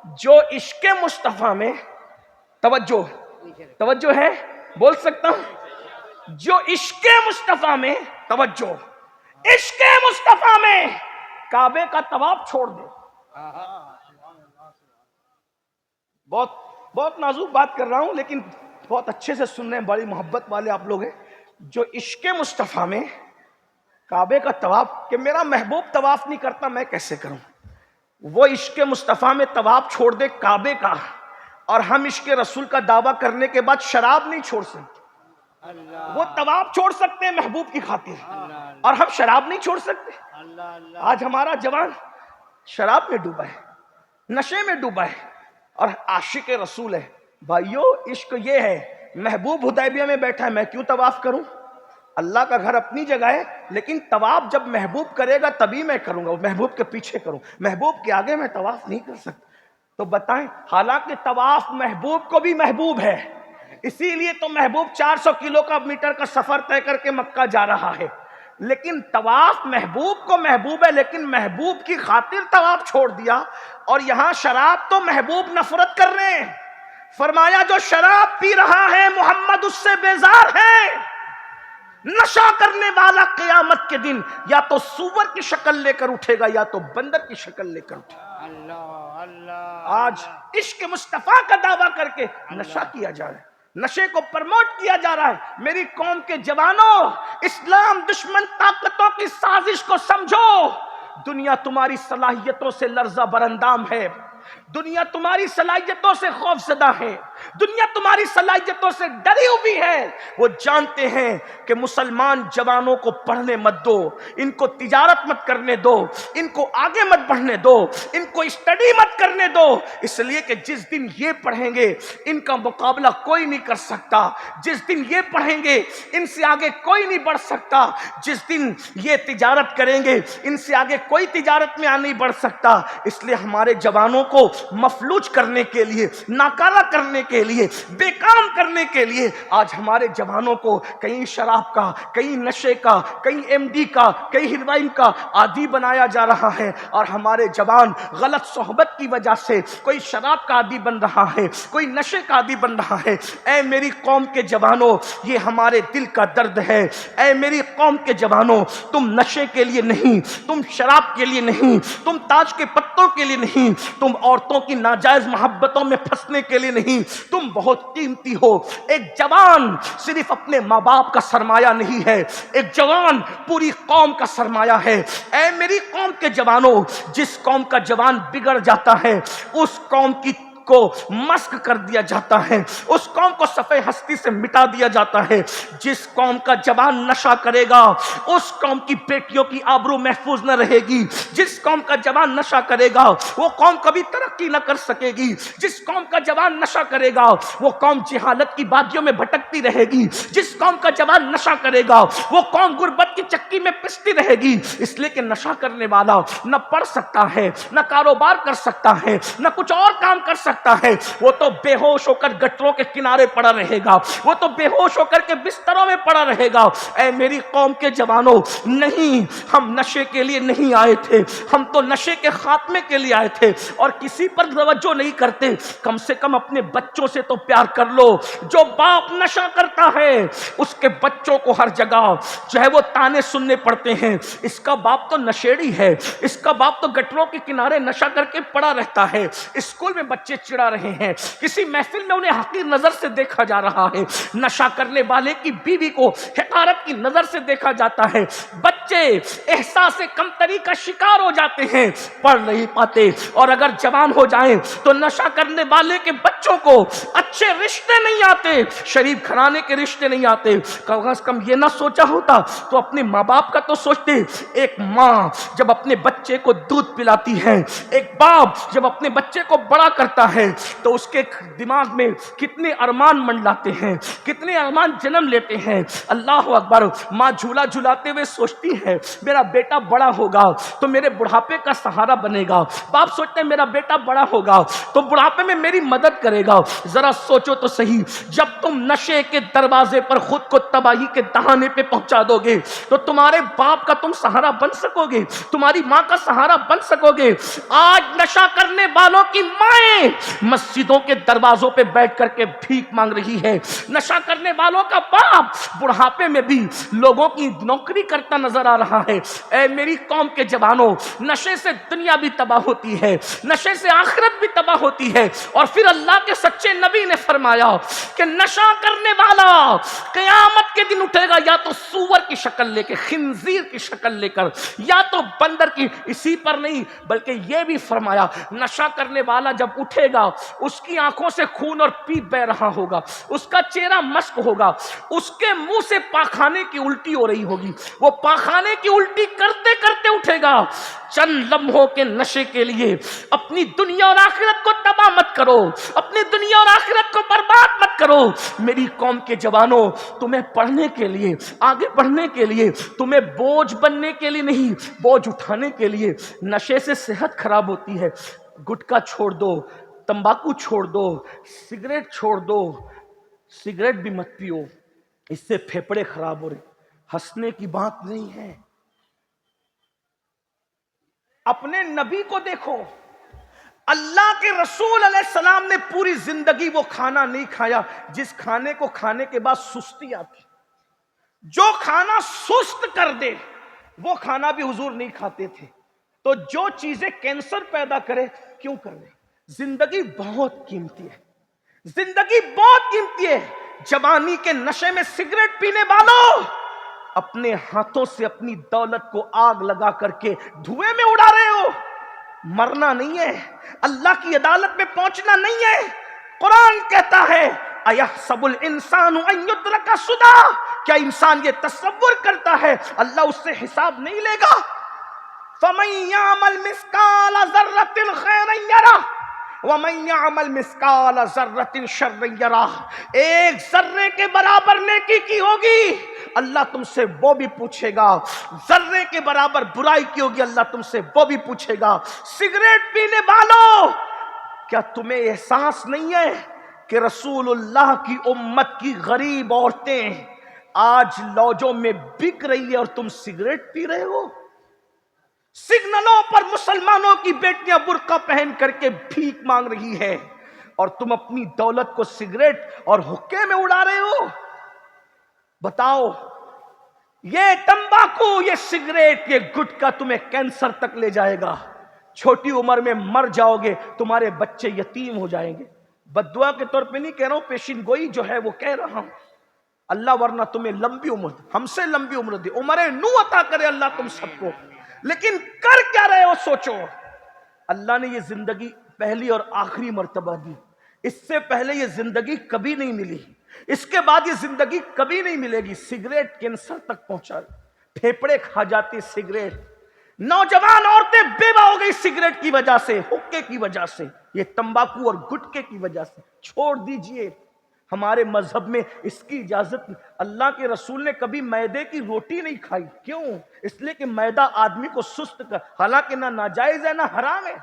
جو عشق مصطفیٰ میں توجہ ہے، بول سکتا ہوں، جو عشق مصطفیٰ میں توجہ، عشق مصطفیٰ میں کعبے کا طواف چھوڑ دے. بہت نازک بات کر رہا ہوں لیکن بہت اچھے سے سن رہے ہیں، بڑی محبت والے آپ لوگ ہیں. جو عشق مصطفیٰ میں کعبے کا طواف، کہ میرا محبوب طواف نہیں کرتا میں کیسے کروں، وہ عشق مصطفیٰ میں طواف چھوڑ دے کعبے کا، اور ہم عشق رسول کا دعویٰ کرنے کے بعد شراب نہیں چھوڑ سکتے. وہ طواف چھوڑ سکتے ہیں محبوب کی خاطر، اور ہم شراب نہیں چھوڑ سکتے. آج ہمارا جوان شراب میں ڈوبا ہے، نشے میں ڈوبا ہے، اور عاشق رسول ہے. بھائیو عشق یہ ہے، محبوب حدیبیہ میں بیٹھا ہے، میں کیوں طواف کروں؟ اللہ کا گھر اپنی جگہ ہے، لیکن طواف جب محبوب کرے گا تبھی میں کروں گا، محبوب کے پیچھے کروں، محبوب کے آگے میں طواف نہیں کر سکتا. تو بتائیں، حالانکہ طواف محبوب کو بھی محبوب ہے، اسی لیے تو محبوب 400 کلومیٹر کا سفر طے کر کے مکہ جا رہا ہے. لیکن طواف محبوب کو محبوب ہے، لیکن محبوب کی خاطر طواف چھوڑ دیا. اور یہاں شراب تو محبوب نفرت کر رہے ہیں. فرمایا جو شراب پی رہا ہے محمد اس سے بیزار ہے. نشہ کرنے والا قیامت کے دن یا تو سور کی شکل لے کر اٹھے گا یا تو بندر کی شکل لے کر اٹھے گا. آج عشق مصطفیٰ کا دعویٰ کر کے نشہ کیا جا رہا ہے، نشے کو پرموٹ کیا جا رہا ہے. میری قوم کے جوانوں، اسلام دشمن طاقتوں کی سازش کو سمجھو. دنیا تمہاری صلاحیتوں سے لرزہ برندام ہے، دنیا تمہاری صلاحیتوں سے خوف زدہ ہے، دنیا تمہاری صلاحیتوں سے ڈری ہوئی ہے. وہ جانتے ہیں کہ مسلمان جوانوں کو پڑھنے مت دو، ان کو تجارت مت کرنے دو، ان کو آگے مت بڑھنے دو، ان کو اسٹڈی مت کرنے دو، اس لیے کہ جس دن یہ پڑھیں گے ان کا مقابلہ کوئی نہیں کر سکتا. جس دن یہ پڑھیں گے ان سے آگے کوئی نہیں بڑھ سکتا. جس دن یہ تجارت کریں گے ان سے آگے کوئی تجارت میں نہیں بڑھ سکتا. اس لیے ہمارے جوانوں کو مفلوج کرنے کے لیے، ناکارہ کرنے کے لیے، بے کام کرنے کے لیے آج ہمارے جوانوں کو کہیں شراب کا، کہیں نشے کا، کہیں ایم ڈی کا، کہیں ہیروئن کا عادی بنایا جا رہا ہے. اور ہمارے جوان غلط صحبت کی وجہ سے کوئی شراب کا عادی بن رہا ہے، کوئی نشے کا عادی بن رہا ہے. اے میری قوم کے جوانوں، یہ ہمارے دل کا درد ہے. اے میری قوم کے جوانوں، تم نشے کے لیے نہیں، تم شراب کے لیے نہیں، تم تاج کے پتوں کے لیے نہیں، تم عورتوں کی ناجائز محبتوں میں پھنسنے کے لیے نہیں، تم بہت قیمتی ہو. ایک جوان صرف اپنے ماں باپ کا سرمایہ نہیں ہے، ایک جوان پوری قوم کا سرمایہ ہے. اے میری قوم کے جوانوں، جس قوم کا جوان بگڑ جاتا ہے اس قوم کی کو مسک کر دیا جاتا ہے، اس قوم کو صفحہ ہستی سے مٹا دیا جاتا ہے. جس قوم کا جوان نشہ کرے گا اس قوم کی بیٹیوں کی آبرو محفوظ نہ رہے گی. جس قوم کا جوان نشہ کرے گا وہ قوم کبھی ترقی نہ کر سکے گی. جس قوم کا جوان نشہ کرے گا وہ قوم جہالت کی وادیوں میں بھٹکتی رہے گی. جس قوم کا جوان نشہ کرے گا وہ قوم غربت کی چکی میں پستی رہے گی. اس لیے کہ نشہ کرنے والا نہ پڑھ سکتا ہے، نہ کاروبار کر سکتا ہے، نہ کچھ اور کام کر سکتا ہے. وہ تو بے ہوش ہو کر گٹروں کے کنارے پڑا رہے گا، وہ تو بے ہوش ہو کر کے بستروں میں پڑا رہے گا. اے میری قوم کے جوانوں، نہیں، ہم نشے کے لیے نہیں آئے تھے، ہم تو نشے کے خاتمے کے لیے آئے تھے. اور کسی پر توجہ نہیں کرتے، کم سے کم اپنے بچوں سے تو پیار کر لو. جو باپ نشہ کرتا ہے اس کے بچوں کو ہر جگہ جو ہے وہ تانے سننے پڑتے ہیں، اس کا باپ تو نشیڑی ہے، اس کا باپ تو گٹروں کے کنارے نشہ کر کے پڑا رہتا ہے. اسکول میں بچے چڑا رہے ہیں، کسی محفل میں انہیں حقیر نظر سے دیکھا جا رہا ہے، نشہ کرنے والے کی بیوی کو حقارت کی نظر سے دیکھا جاتا ہے. بچے احساس کمتری کا شکار ہو جاتے ہیں، پڑھ نہیں پاتے. اور اگر جوان ہو جائیں تو نشہ کرنے والے کے بچوں کو اچھے رشتے نہیں آتے، شریف گھرانے کے رشتے نہیں آتے. کم از کم یہ نہ سوچا ہوتا تو اپنے ماں باپ کا تو سوچتے. ایک ماں جب اپنے بچے کو دودھ پلاتی ہے، ایک باپ جب اپنے بچے کو بڑا کرتا ہے تو اس کے دماغ میں کتنے ارمان منڈلاتے ہیں، کتنے ارمان جنم لیتے ہیں۔ اللہ اکبر۔ ماں جھولا جھلاتے ہوئے سوچتی ہے میرا بیٹا بڑا ہوگا تو میرے بڑھاپے کا سہارا بنے گا، باپ سوچتے ہیں میرا بیٹا بڑا ہوگا تو بڑھاپے میں میری مدد کرے گا۔ ذرا سوچو تو صحیح، جب تم نشے کے دروازے پر خود کو تباہی کے دہانے پہ پہنچا دو گے تو تمہارے باپ کا تم سہارا بن سکو گے، تمہاری ماں کا سہارا بن سکو گے؟ آج نشہ کرنے والوں کی مائیں مسجدوں کے دروازوں پہ بیٹھ کر کے بھیک مانگ رہی ہے، نشہ کرنے والوں کا باپ بڑھاپے میں بھی لوگوں کی نوکری کرتا نظر آ رہا ہے۔ اے میری قوم کے جوانوں، نشے سے دنیا بھی تباہ ہوتی ہے، نشے سے آخرت بھی تباہ ہوتی ہے۔ اور پھر اللہ کے سچے نبی نے فرمایا کہ نشہ کرنے والا قیامت کے دن اٹھے گا یا تو سور کی شکل لے کے، خنزیر کی شکل لے کر، یا تو بندر کی۔ اسی پر نہیں بلکہ یہ بھی فرمایا نشہ کرنے والا جب اٹھے گا اس کی آنکھوں سے خون اور پیپ بہ رہا ہوگا، اس کا چہرہ مشک ہوگا، اس کے منہ سے پاخانے کی الٹی ہو رہی ہوگی، وہ پاخانے کی الٹی کرتے کرتے اٹھے گا۔ چند لمحوں کے نشے کے لیے اپنی دنیا اور آخرت کو تباہ مت کرو، اپنی دنیا اور آخرت کو برباد مت کرو۔ میری قوم کے جوانوں، تمہیں پڑھنے کے لیے، آگے بڑھنے کے لیے، تمہیں بوجھ بننے کے لیے نہیں، بوجھ اٹھانے کے لیے نشے سے صحت خراب ہوتی ہے۔ گٹکا چھوڑ دو، تمباکو چھوڑ دو، سگریٹ چھوڑ دو، سگریٹ بھی مت پیو، اس سے پھیپڑے خراب ہو رہے۔ ہنسنے کی بات نہیں ہے۔ اپنے نبی کو دیکھو، اللہ کے رسول علیہ السلام نے پوری زندگی وہ کھانا نہیں کھایا جس کھانے کو کھانے کے بعد سستی آتی۔ جو کھانا سست کر دے وہ کھانا بھی حضور نہیں کھاتے تھے۔ تو جو چیزیں کینسر پیدا کرے کیوں کر دے؟ زندگی بہت قیمتی ہے، زندگی بہت قیمتی ہے۔ جوانی کے نشے میں سگریٹ پینے والوں، اپنے ہاتھوں سے اپنی دولت کو آگ لگا کر کے دھوئیں میں اڑا رہے ہو۔ مرنا نہیں ہے، اللہ کی عدالت میں پہنچنا نہیں ہے۔ قرآن کہتا ہے اَيَحْسَبُ الْإِنسَانُ أَن يُتْرَكَ سُدًى، کیا انسان یہ تصور کرتا ہے اللہ اس سے حساب نہیں لے گا؟ فَمَن يَعْمَلْ مِثْقَالَ ذَرَّةٍ خَيْرًا يَرَهُ وَمَن يَعْمَلْ مِثْقَالَ ذَرَّةٍ شَرًّا يَرَهُ۔ ایک ذرے کے برابر نیکی کی ہوگی اللہ تم سے وہ بھی پوچھے گا، ذرے کے برابر برائی کی ہوگی اللہ تم سے وہ بھی پوچھے گا۔ سگریٹ پینے والوں، کیا تمہیں احساس نہیں ہے کہ رسول اللہ کی امت کی غریب عورتیں آج لوجوں میں بک رہی ہے اور تم سگریٹ پی رہے ہو؟ سگنلوں پر مسلمانوں کی بیٹیاں برقع پہن کر کے بھیک مانگ رہی ہے اور تم اپنی دولت کو سگریٹ اور حقے میں اڑا رہے ہو۔ بتاؤ، یہ تمباکو، یہ سگریٹ، یہ گٹکا تمہیں کینسر تک لے جائے گا، چھوٹی عمر میں مر جاؤ گے، تمہارے بچے یتیم ہو جائیں گے۔ بد دعا کے طور پہ نہیں کہہ رہا ہوں، پیشین گوئی جو ہے وہ کہہ رہا ہوں۔ اللہ ورنہ تمہیں لمبی عمر دے، ہم سے لمبی عمر دے، عمر نو عطا کرے اللہ تم سب کو۔ لیکن کر کیا رہے ہو سوچو۔ اللہ نے یہ زندگی پہلی اور آخری مرتبہ دی، اس سے پہلے یہ زندگی کبھی نہیں ملی، اس کے بعد یہ زندگی کبھی نہیں ملے گی۔ سگریٹ کینسر تک پہنچا، پھیپڑے کھا جاتی سگریٹ، نوجوان عورتیں بیوہ ہو گئی سگریٹ کی وجہ سے، حقے کی وجہ سے، یہ تمباکو اور گٹکے کی وجہ سے۔ چھوڑ دیجئے، ہمارے مذہب میں اس کی اجازت نہیں۔ اللہ کے رسول نے کبھی میدے کی روٹی نہیں کھائی، کیوں؟ اس لیے کہ میدہ آدمی کو سست کر، حالانکہ نہ ناجائز ہے نہ حرام ہے۔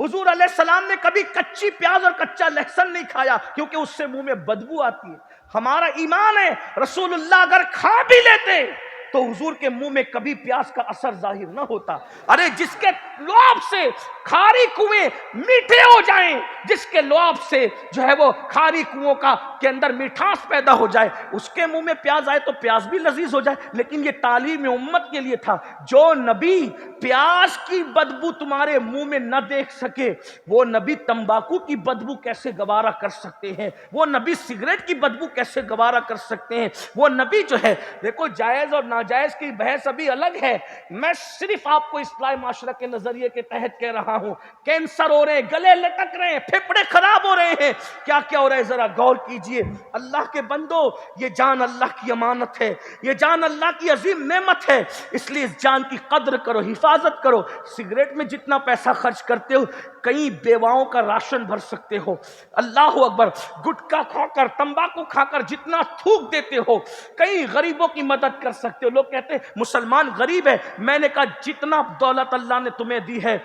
حضور علیہ السلام نے کبھی کچی پیاز اور کچا لہسن نہیں کھایا کیونکہ اس سے منہ میں بدبو آتی ہے۔ ہمارا ایمان ہے رسول اللہ اگر کھا بھی لیتے تو حضور کے منہ میں کبھی پیاز کا اثر ظاہر نہ ہوتا۔ ارے جس کے لعاب سے کھاری کنویں میٹھے ہو جائیں، جس کے لعاب سے جو ہے وہ کھاری کنووں کے اندر میٹھاس پیدا ہو جائے، اس کے منہ میں پیاز آئے تو پیاز بھی لذیذ ہو جائے۔ لیکن یہ تعلیم امت کے لیے تھا۔ جو نبی پیاز کی بدبو تمہارے منہ میں نہ دیکھ سکے، وہ نبی تمباکو کی بدبو کیسے گوارا کر سکتے ہیں؟ وہ نبی سگریٹ کی بدبو کیسے گوارا کر سکتے ہیں؟ وہ نبی جو ہے، دیکھو جائز اور ناجائز کی بحث ابھی الگ ہے، میں صرف آپ کو اصلاح معاشرہ کے نظریے کے تحت کہہ رہا ہوں۔ کینسر ہو رہے ہیں، گلے لٹک رہے ہیں، پھیپڑے خراب ہو رہے ہیں، کیا کیا ہو رہا ہے ذرا غور کیجئے۔ اللہ کے بندو، یہ جان اللہ کی امانت ہے، یہ جان اللہ کی عظیم نعمت ہے، اس لیے اس جان کی قدر کرو، حفاظت کرو۔ سگریٹ میں جتنا پیسہ خرچ کرتے ہو کئی بیواؤں کا راشن بھر سکتے ہو. اللہ اکبر. گٹکا کھا کر تمباکو کھا کر جتنا تھوک دیتے ہو, کئی غریبوں کی مدد کر سکتے ہو. لوگ کہتے ہیں مسلمان غریب ہے. میں نے کہا جتنا دولت اللہ نے تمہیں دی ہے,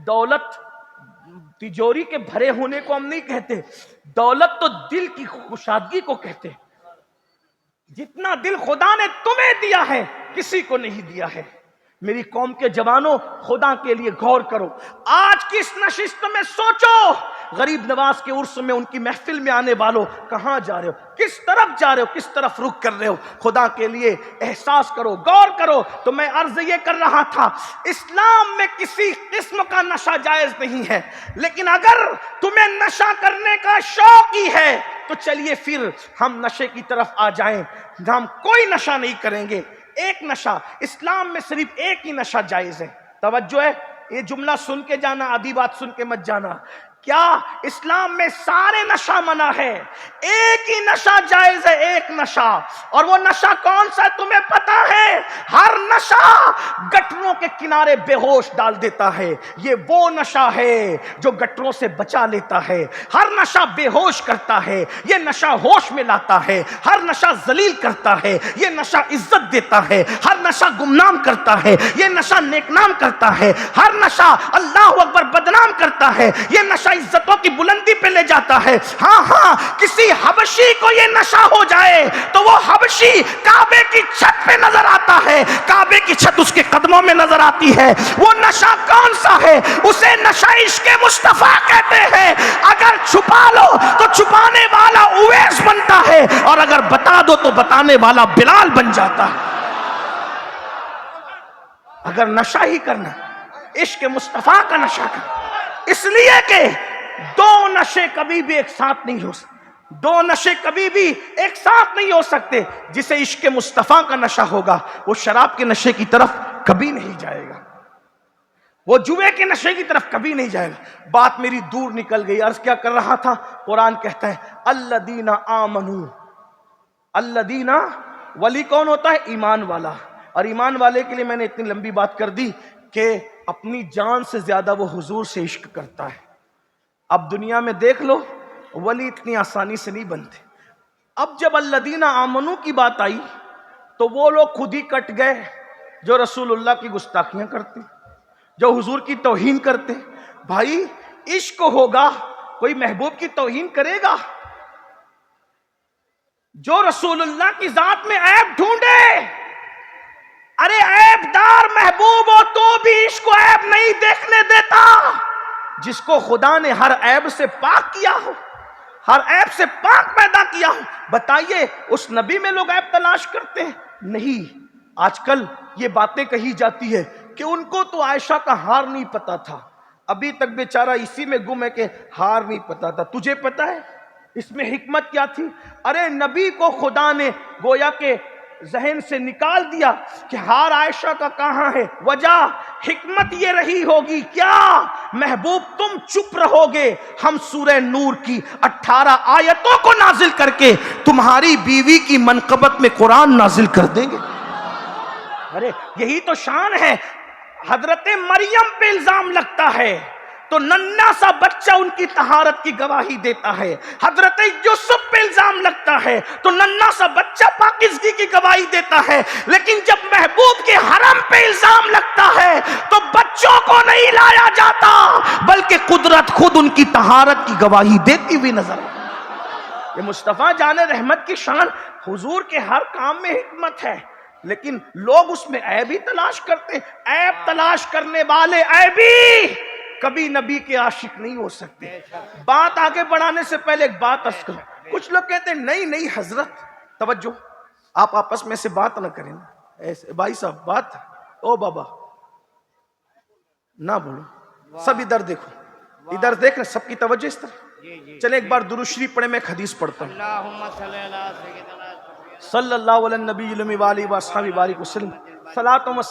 دولت تجوری کے بھرے ہونے کو ہم نہیں کہتے, دولت تو دل کی خوشادگی کو کہتے. جتنا دل خدا نے تمہیں دیا ہے کسی کو نہیں دیا ہے. میری قوم کے جوانوں, خدا کے لیے غور کرو. آج کی اس نشست میں سوچو, غریب نواز کے عرس میں, ان کی محفل میں آنے والوں, کہاں جا رہے ہو, کس طرف جا رہے ہو, کس طرف رخ کر رہے ہو. خدا کے لیے احساس کرو, غور کرو. تو میں عرض یہ کر رہا تھا, اسلام میں کسی قسم کا نشہ جائز نہیں ہے, لیکن اگر تمہیں نشہ کرنے کا شوق ہی ہے تو چلیے پھر ہم نشے کی طرف آ جائیں. ہم کوئی نشہ نہیں کریں گے. ایک نشہ, اسلام میں صرف ایک ہی نشہ جائز ہے. توجہ ہے, یہ جملہ سن کے جانا, آدھی بات سن کے مت جانا. کیا اسلام میں سارے نشہ منع ہے؟ ایک ہی نشہ جائز ہے, ایک نشہ. اور وہ نشہ کون سا ہے تمہیں پتا ہے؟ ہر نشہ گٹروں کے کنارے بے ہوش ڈال دیتا ہے. یہ وہ نشہ ہے جو گٹروں سے بچا لیتا ہے. ہر نشہ بے ہوش کرتا ہے, یہ نشہ ہوش میں لاتا ہے. ہر نشہ ذلیل کرتا ہے, یہ نشہ عزت دیتا ہے. ہر نشہ گمنام کرتا ہے, یہ نشہ نیکنام کرتا ہے. ہر نشہ اللہ اکبر بدنام کرتا ہے, یہ نشہ عزتوں کی بلندی پہ لے جاتا ہے. ہاں, کسی حبشی کو یہ نشہ ہو جائے تو وہ حبشی کعبے کی چھت پہ نظر آتا ہے, کعبے کی چھت اس کے قدموں میں نظر آتی ہے. وہ نشہ کون سا ہے؟ اسے نشہ عشق مصطفیٰ کہتے ہیں. اگر چھپا لو تو چھپانے والا اویس بنتا ہے, اور اگر بتا دو تو بتانے والا بلال بن جاتا ہے. اگر نشہ ہی کرنا, عشق مصطفیٰ کا نشہ کرنا, اس لیے کہ دو نشے کبھی بھی ایک ساتھ نہیں ہو سکتے. دو نشے کبھی بھی ایک ساتھ نہیں ہو سکتے. جسے عشق مصطفیٰ کا نشہ ہوگا وہ شراب کے نشے کی طرف کبھی نہیں جائے گا, وہ جوے کے نشے کی طرف کبھی نہیں جائے گا. بات میری دور نکل گئی. عرض کیا کر رہا تھا؟ قرآن کہتا ہے الذین آمنوا. الذین, ولی کون ہوتا ہے؟ ایمان والا. اور ایمان والے کے لیے میں نے اتنی لمبی بات کر دی کہ اپنی جان سے زیادہ وہ حضور سے عشق کرتا ہے. اب دنیا میں دیکھ لو, ولی اتنی آسانی سے نہیں بنتے. اب جب الذین آمنو کی بات آئی تو وہ لوگ خود ہی کٹ گئے جو رسول اللہ کی گستاخیاں کرتے, جو حضور کی توہین کرتے. بھائی عشق ہوگا, کوئی محبوب کی توہین کرے گا؟ جو رسول اللہ کی ذات میں عیب ڈھونڈے, ارے عیب دار محبوب ہو تو بھی عشق کو عیب نہیں دیکھنے دیتا. جس کو خدا نے ہر عیب سے پاک کیا ہو, ہر عیب سے پاک پیدا کیا ہو, بتائیے اس نبی میں لوگ عیب تلاش کرتے ہیں؟ نہیں. آج کل یہ باتیں کہی جاتی ہے کہ ان کو تو عائشہ کا ہار نہیں پتا تھا, ابھی تک بیچارہ اسی میں گم ہے کہ ہار نہیں پتا تھا. تجھے پتا ہے اس میں حکمت کیا تھی؟ ارے نبی کو خدا نے گویا کہ ذہن سے نکال دیا کہ ہار عائشہ کا کہاں ہے. وجہ, حکمت یہ رہی ہوگی کیا محبوب تم چپ رہو گے, ہم سورہ نور کی 18 آیتوں کو نازل کر کے تمہاری بیوی کی منقبت میں قرآن نازل کر دیں گے. ارے یہی تو شان ہے. حضرت مریم پہ الزام لگتا ہے تو ننھا سا بچہ ان کی طہارت کی گواہی دیتا ہے. حضرت یوسف پہ الزام لگتا ہے تو ننھا سا بچہ پاکیزگی کی گواہی دیتا ہے. لیکن جب محبوب کے حرم پہ الزام لگتا ہے تو بچوں کو نہیں لایا جاتا بلکہ قدرت خود ان کی طہارت کی گواہی دیتی ہوئی نظر آتی. یہ مصطفیٰ جان رحمت کی شان. حضور کے ہر کام میں حکمت ہے, لیکن لوگ اس میں عیب ہی تلاش کرتے ہیں. عیب تلاش کرنے والے عیبی کبھی نبی کے عاشق نہیں ہو سکتے. بات آگے بڑھانے سے پہلے ایک بات عرض کروں. کچھ لوگ کہتے ہیں نہیں حضرت, توجہ, آپ آپس میں سے بات نہ کریں. ایسے بھائی صاحب بات, او بابا نہ بولو, سب ادھر دیکھو, ادھر دیکھ رہے, سب کی توجہ اس طرح. چلے ایک بار درود شریف پڑھیں, میں ایک حدیث پڑھتا ہوں. صلی اللہ علیہ نبی المی والی و اصحابہ بارک وسلم. صلاۃ و